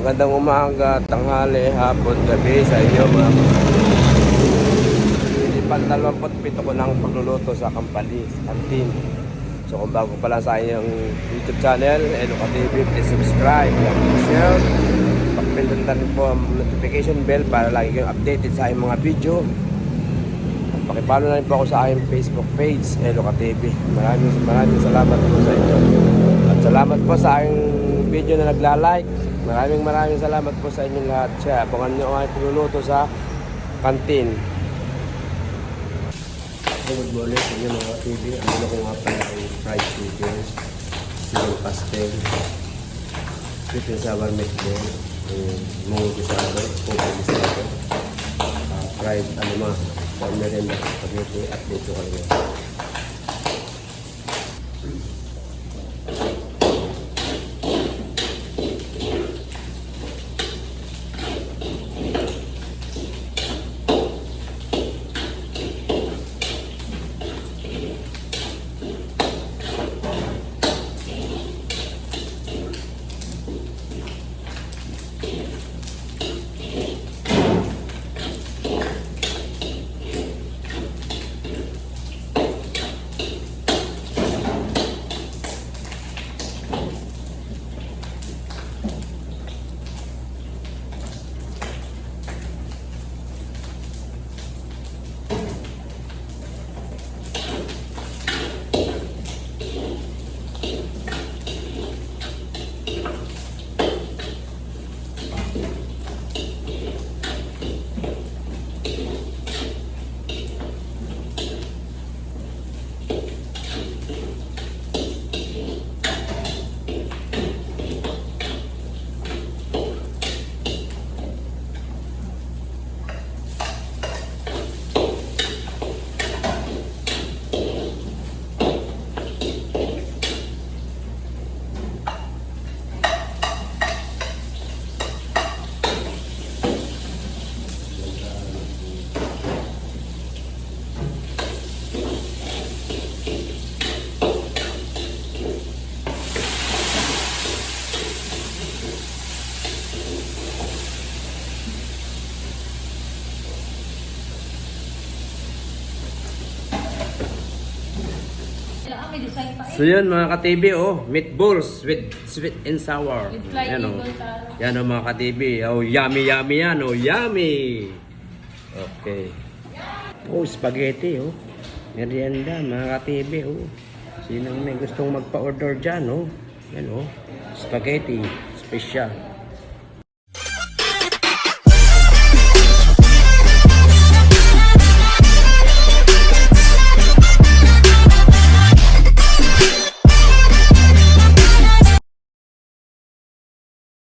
Magandang umaga, tanghali, hapon, gabi sa inyo mga Pilipan 27 ko ng pagluluto sa Kampalis, Kantin. So kung bago pa lang sa inyong YouTube channel, Eloka TV, please subscribe, like, share. Pakipindutan rin po ang notification bell para lagi kayong updated sa aking mga video. At pakipalo na rin po ako sa aking Facebook page, Eloka TV. Maraming salamat po sa inyo. At salamat po sa aking video na nagla-like. Maraming salamat po sa inyong lahat. Siya, abangan nyo ang aking pinuluto sa kantin. Good morning sa inyo mga TV. Ano ko nga pala ay fried chicken, yung pastel, sweet and sour meatball, mungo gisado, pupo gisado, fried anima, merenda, spaghetti at dito kalingin. So yun mga ka-TV, meatballs with sweet and sour. Yan yan mga ka-TV. Yummy yan, yummy. Okay. Spaghetti, merienda mga ka-TV, Sino may gustong magpa-order dyan, yan, spaghetti special.